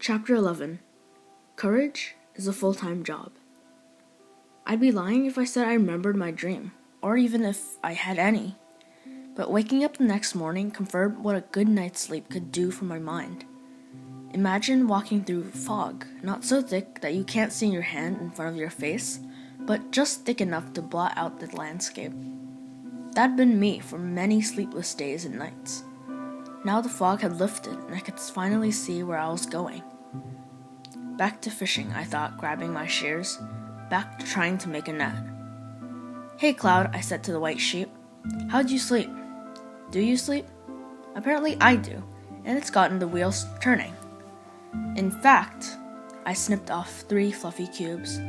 Chapter 11. Courage is a full-time job. I'd be lying if I said I remembered my dream, or even if I had any. But waking up the next morning confirmed what a good night's sleep could do for my mind. Imagine walking through fog, not so thick that you can't see your hand in front of your face, but just thick enough to blot out the landscape. That'd been me for many sleepless days and nights. Now the fog had lifted and I could finally see where I was going. Back to fishing, I thought, grabbing my shears. Back to trying to make a net. "Hey, Cloud," I said to the white sheep. "How'd you sleep? Do you sleep?" "Apparently I do, and it's gotten the wheels turning." In fact, I snipped off 3 fluffy cubes.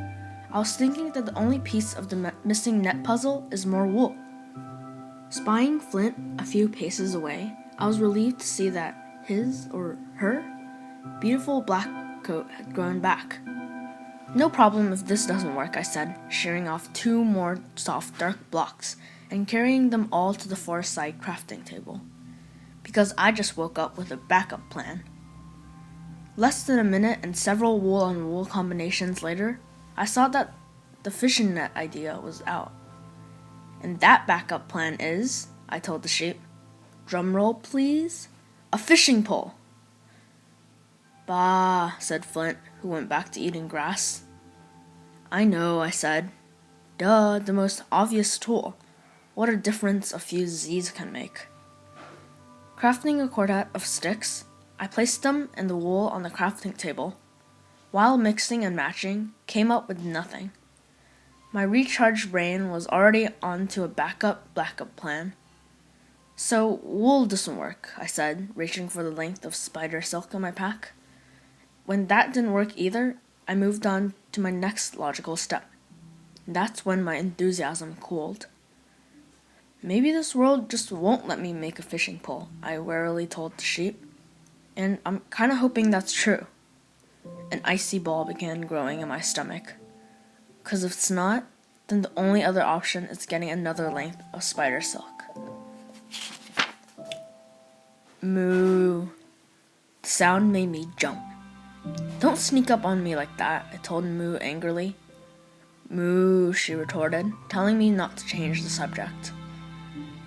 I was thinking that the only piece of the missing net puzzle is more wool. Spying Flint a few paces away, I was relieved to see that his, or her, beautiful black coat had grown back. "No problem if this doesn't work," I said, shearing off 2 more soft dark blocks and carrying them all to the far side crafting table, because I just woke up with a backup plan. Less than a minute and several wool-on-wool combinations later, I saw that the fishing net idea was out. "And that backup plan is," I told the sheep, "drumroll please, a fishing pole." "Bah," said Flint, who went back to eating grass. "I know," I said. "Duh, the most obvious tool. What a difference a few Z's can make." Crafting a quartet of sticks, I placed them and the wool on the crafting table. While mixing and matching, came up with nothing. My recharged brain was already on to a backup plan. "So, wool doesn't work," I said, reaching for the length of spider silk in my pack. When that didn't work either, I moved on to my next logical step. That's when my enthusiasm cooled. "Maybe this world just won't let me make a fishing pole," I warily told the sheep. "And I'm kinda hoping that's true." An icy ball began growing in my stomach. 'Cause if it's not, then the only other option is getting another length of spider silk. Moo. The sound made me jump. "Don't sneak up on me like that," I told Moo angrily. "Moo," she retorted, telling me not to change the subject.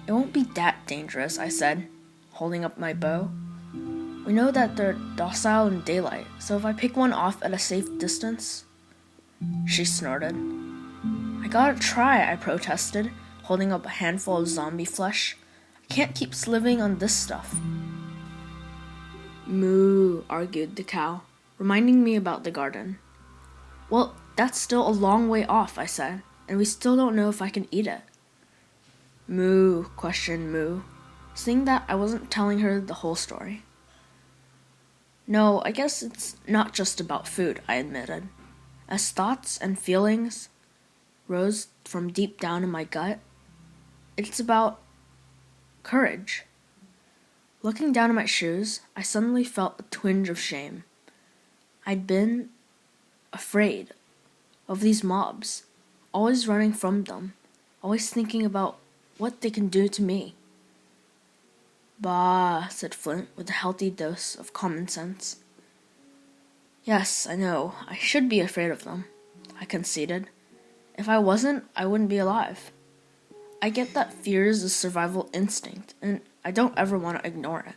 "It won't be that dangerous," I said, holding up my bow. "We know that they're docile in daylight, so if I pick one off at a safe distance..." She snorted. "I gotta try," I protested, holding up a handful of zombie flesh. "I can't keep living on this stuff." "Moo," argued the cow, reminding me about the garden. "Well, that's still a long way off," I said, "and we still don't know if I can eat it." "Moo," questioned Moo, seeing that I wasn't telling her the whole story. "No, I guess it's not just about food," I admitted. As thoughts and feelings rose from deep down in my gut, it's about courage. Looking down at my shoes, I suddenly felt a twinge of shame. I'd been afraid of these mobs, always running from them, always thinking about what they can do to me. "Bah," said Flint with a healthy dose of common sense. "Yes, I know, I should be afraid of them," I conceded. "If I wasn't, I wouldn't be alive. I get that fear is a survival instinct, and I don't ever want to ignore it."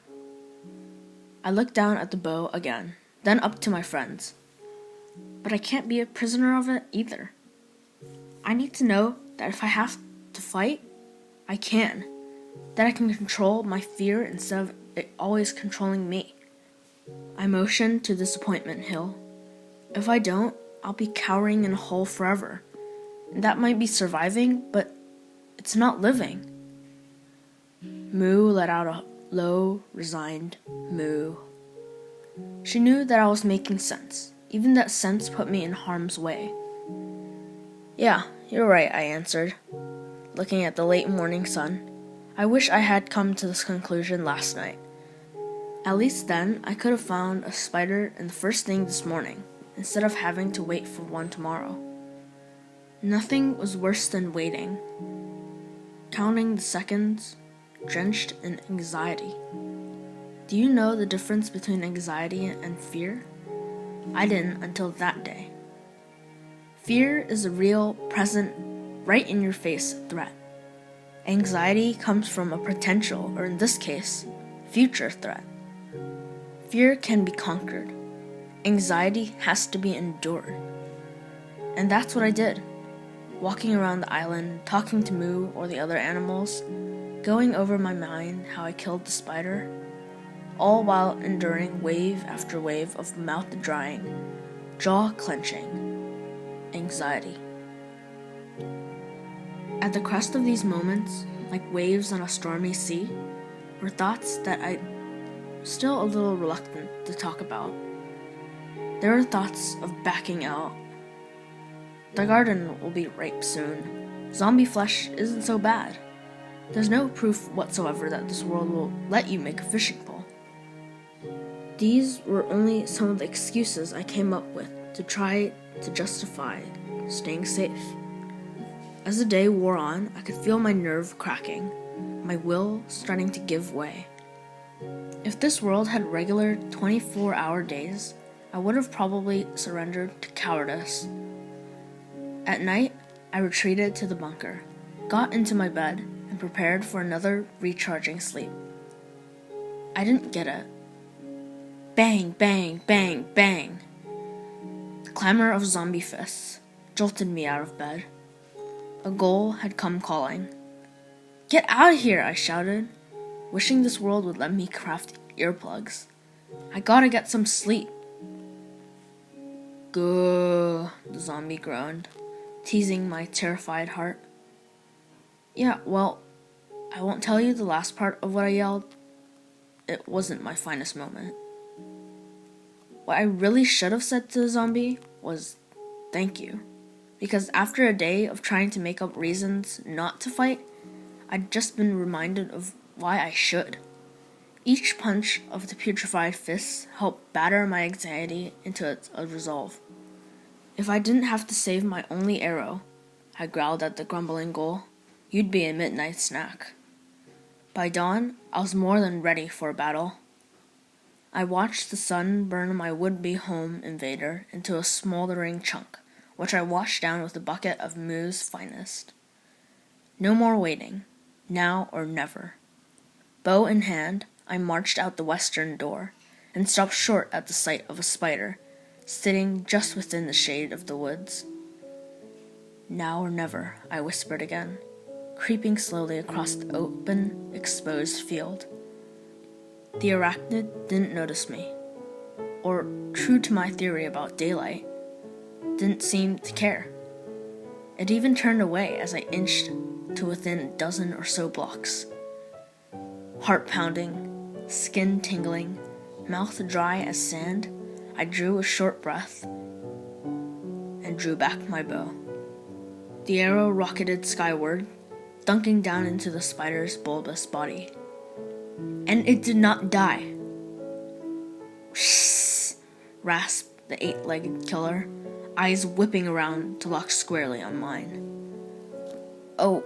I looked down at the bow again, then up to my friends. "But I can't be a prisoner of it either. I need to know that if I have to fight, I can. That I can control my fear instead of it always controlling me." I motioned to Disappointment Hill. "If I don't, I'll be cowering in a hole forever. And that might be surviving, but it's not living." Moo let out a low, resigned moo. She knew that I was making sense. Even that sense put me in harm's way. "Yeah, you're right," I answered, looking at the late morning sun. "I wish I had come to this conclusion last night. At least then, I could have found a spider in the first thing this morning, instead of having to wait for one tomorrow." Nothing was worse than waiting, counting the seconds, drenched in anxiety. Do you know the difference between anxiety and fear? I didn't until that day. Fear is a real, present, right-in-your-face threat. Anxiety comes from a potential, or in this case, future threat. Fear can be conquered. Anxiety has to be endured. And that's what I did. Walking around the island, talking to Moo or the other animals, going over my mind how I killed the spider, all while enduring wave after wave of mouth drying, jaw clenching anxiety. At the crest of these moments, like waves on a stormy sea, were thoughts that I'm still a little reluctant to talk about. There are thoughts of backing out. The garden will be ripe soon. Zombie flesh isn't so bad. There's no proof whatsoever that this world will let you make a fishing pole. These were only some of the excuses I came up with to try to justify staying safe. As the day wore on, I could feel my nerve cracking, my will starting to give way. If this world had regular 24-hour days, I would have probably surrendered to cowardice. At night, I retreated to the bunker, got into my bed, and prepared for another recharging sleep. I didn't get it. Bang, bang, bang, bang. The clamor of zombie fists jolted me out of bed. A goal had come calling. Get out of here, I shouted, wishing this world would let me craft earplugs. I gotta get some sleep. Gah, the zombie groaned, teasing my terrified heart. Yeah, well, I won't tell you the last part of what I yelled. It wasn't my finest moment. What I really should have said to the zombie was, thank you. Because after a day of trying to make up reasons not to fight, I'd just been reminded of why I should. Each punch of the putrefied fists helped batter my anxiety into a resolve. If I didn't have to save my only arrow, I growled at the grumbling ghoul, you'd be a midnight snack. By dawn, I was more than ready for a battle. I watched the sun burn my would-be home invader into a smoldering chunk, which I washed down with a bucket of Moo's finest. No more waiting, now or never. Bow in hand, I marched out the western door, and stopped short at the sight of a spider, sitting just within the shade of the woods. Now or never, I whispered again, creeping slowly across the open, exposed field. The arachnid didn't notice me, or, true to my theory about daylight, didn't seem to care. It even turned away as I inched to within a dozen or so blocks. Heart pounding, skin tingling, mouth dry as sand, I drew a short breath and drew back my bow. The arrow rocketed skyward, dunking down into the spider's bulbous body. And it did not die. Shh, rasped the 8-legged killer, eyes whipping around to lock squarely on mine. Oh,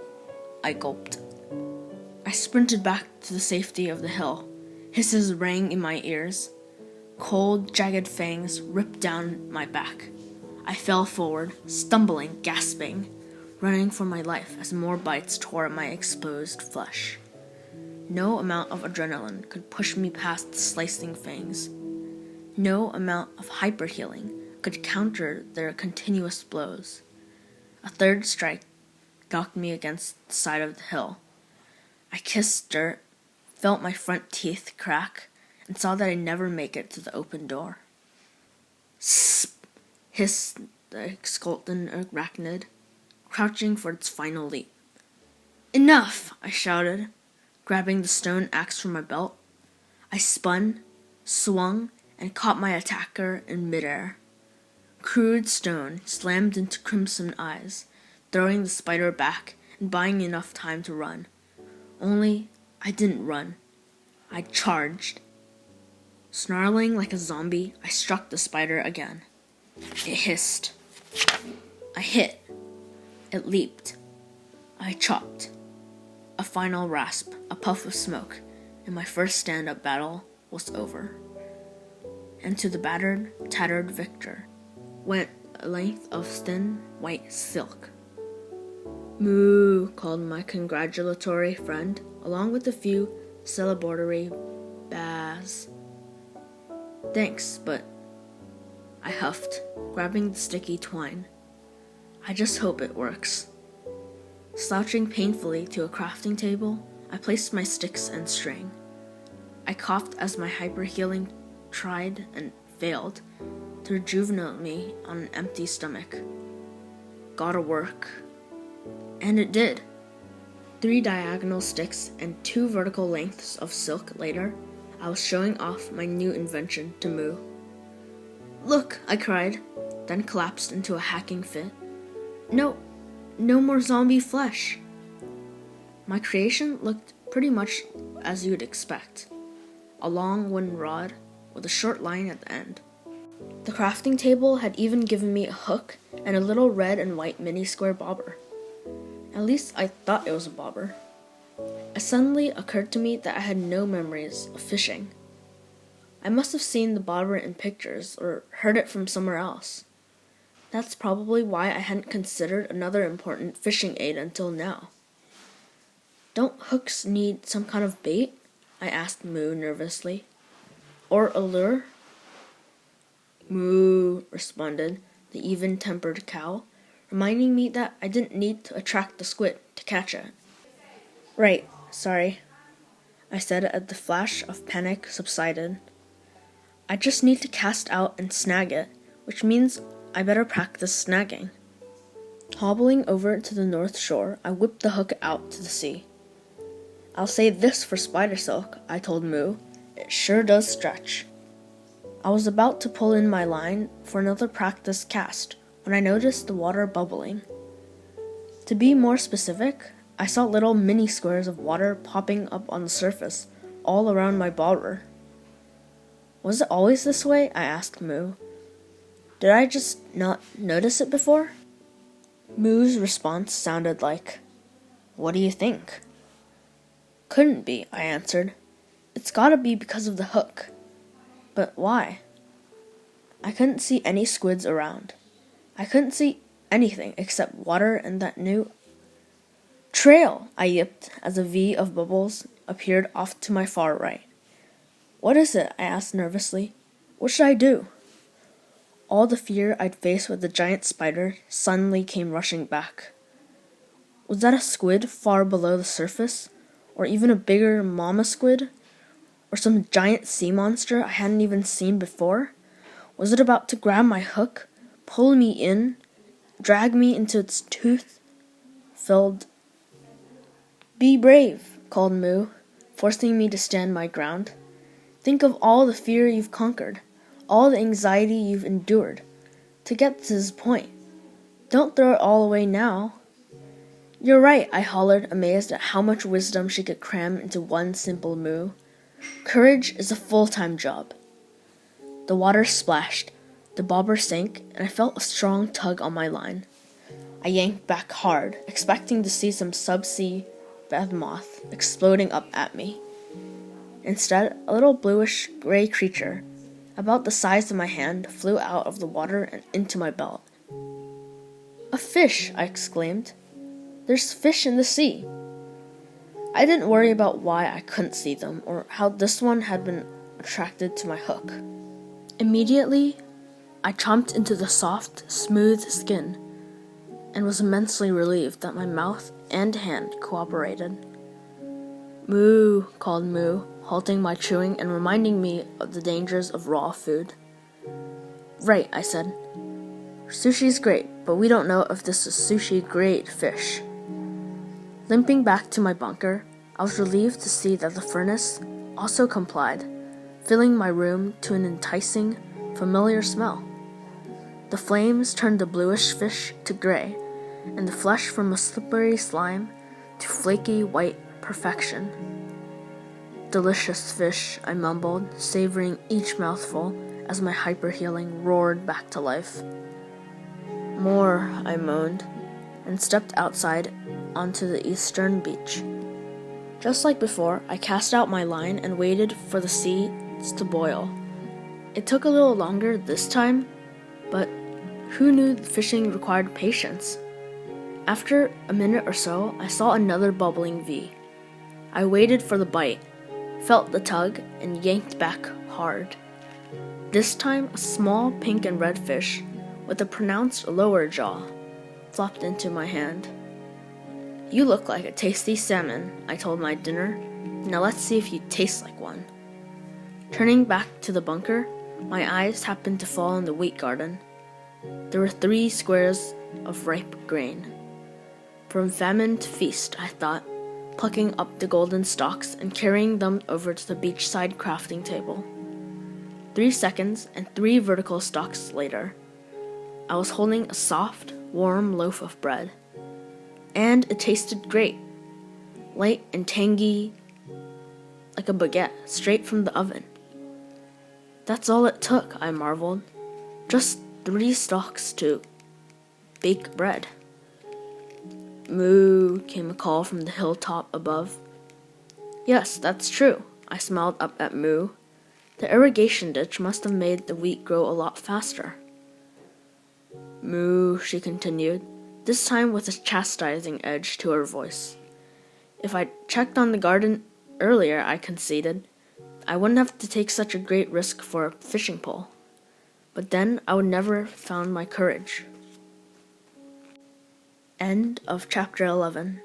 I gulped. I sprinted back to the safety of the hill. Hisses rang in my ears. Cold, jagged fangs ripped down my back. I fell forward, stumbling, gasping, running for my life as more bites tore at my exposed flesh. No amount of adrenaline could push me past the slicing fangs. No amount of hyper-healing could counter their continuous blows. A third strike knocked me against the side of the hill. I kissed dirt, felt my front teeth crack, and saw that I'd never make it to the open door. Sp! Hissed the exultant arachnid, crouching for its final leap. Enough! I shouted, grabbing the stone axe from my belt. I spun, swung, and caught my attacker in midair. Crude stone slammed into crimson eyes, throwing the spider back and buying enough time to run. Only, I didn't run. I charged. Snarling like a zombie, I struck the spider again. It hissed. I hit. It leaped. I chopped. A final rasp, a puff of smoke, and my first stand-up battle was over. and to the battered, tattered victor went a length of thin, white silk. "Moo," called my congratulatory friend, along with a few celebratory baas. "Thanks, but," I huffed, grabbing the sticky twine. "I just hope it works." Slouching painfully to a crafting table, I placed my sticks and string. I coughed as my hyper-healing tried and failed to rejuvenate me on an empty stomach. Gotta work. And it did. 3 diagonal sticks and 2 vertical lengths of silk later, I was showing off my new invention to Moo. "Look," I cried, then collapsed into a hacking fit. No more zombie flesh." My creation looked pretty much as you'd expect. A long wooden rod with a short line at the end. The crafting table had even given me a hook and a little red and white mini square bobber. At least I thought it was a bobber. It suddenly occurred to me that I had no memories of fishing. I must have seen the bobber in pictures or heard it from somewhere else. That's probably why I hadn't considered another important fishing aid until now. "Don't hooks need some kind of bait?" I asked Moo nervously. "Or a lure?" "Moo," responded the even-tempered cow, reminding me that I didn't need to attract the squid to catch it. "Right, sorry," I said as the flash of panic subsided. "I just need to cast out and snag it, which means I better practice snagging." Hobbling over to the north shore, I whipped the hook out to the sea. "I'll say this for spider silk," I told Moo. "It sure does stretch." I was about to pull in my line for another practice cast when I noticed the water bubbling. To be more specific, I saw little mini squares of water popping up on the surface all around my bobber. "Was it always this way?" I asked Moo. "Did I just not notice it before?" Moo's response sounded like, "What do you think?" "Couldn't be," I answered. "It's gotta be because of the hook." "But why?" I couldn't see any squids around. I couldn't see anything except water and that new trail, I yipped as a V of bubbles appeared off to my far right. "What is it?" I asked nervously. "What should I do?" All the fear I'd faced with the giant spider suddenly came rushing back. Was that a squid far below the surface? Or even a bigger mama squid? Or some giant sea monster I hadn't even seen before? Was it about to grab my hook, pull me in, drag me into its tooth-filled... "Be brave," called Moo, forcing me to stand my ground. "Think of all the fear you've conquered, all the anxiety you've endured, to get to this point. Don't throw it all away now." "You're right," I hollered, amazed at how much wisdom she could cram into one simple moo. "Courage is a full-time job." The water splashed, the bobber sank, and I felt a strong tug on my line. I yanked back hard, expecting to see some subsea behemoth exploding up at me. Instead, a little bluish-gray creature, about the size of my hand, flew out of the water and into my belt. "A fish!" I exclaimed. "There's fish in the sea!" I didn't worry about why I couldn't see them, or how this one had been attracted to my hook. Immediately, I chomped into the soft, smooth skin, and was immensely relieved that my mouth and hand cooperated. "Moo," called Moo, halting my chewing and reminding me of the dangers of raw food. "Right," I said. "Sushi's great, but we don't know if this is sushi-grade fish." Limping back to my bunker, I was relieved to see that the furnace also complied, filling my room to an enticing, familiar smell. The flames turned the bluish fish to gray, and the flesh from a slippery slime to flaky white perfection. "Delicious fish," I mumbled, savoring each mouthful as my hyper-healing roared back to life. "More," I moaned, and stepped outside onto the eastern beach. Just like before, I cast out my line and waited for the seas to boil. It took a little longer this time, but who knew fishing required patience? After a minute or so, I saw another bubbling V. I waited for the bite, felt the tug, and yanked back hard. This time, a small pink and red fish with a pronounced lower jaw flopped into my hand. "You look like a tasty salmon," I told my dinner. "Now let's see if you taste like one." Turning back to the bunker, my eyes happened to fall on the wheat garden. There were 3 squares of ripe grain. From famine to feast, I thought, plucking up the golden stalks and carrying them over to the beachside crafting table. 3 seconds and 3 vertical stalks later, I was holding a soft, warm loaf of bread. And it tasted great, light and tangy, like a baguette straight from the oven. That's all it took, I marveled. Just 3 stalks to bake bread. "Moo," came a call from the hilltop above. Yes, that's true. I smiled up at Moo. The irrigation ditch must have made the wheat grow a lot faster. "Moo," she continued, this time with a chastising edge to her voice. "If I'd checked on the garden earlier," I conceded, "I wouldn't have to take such a great risk for a fishing pole. But then I would never have found my courage." End of chapter 11.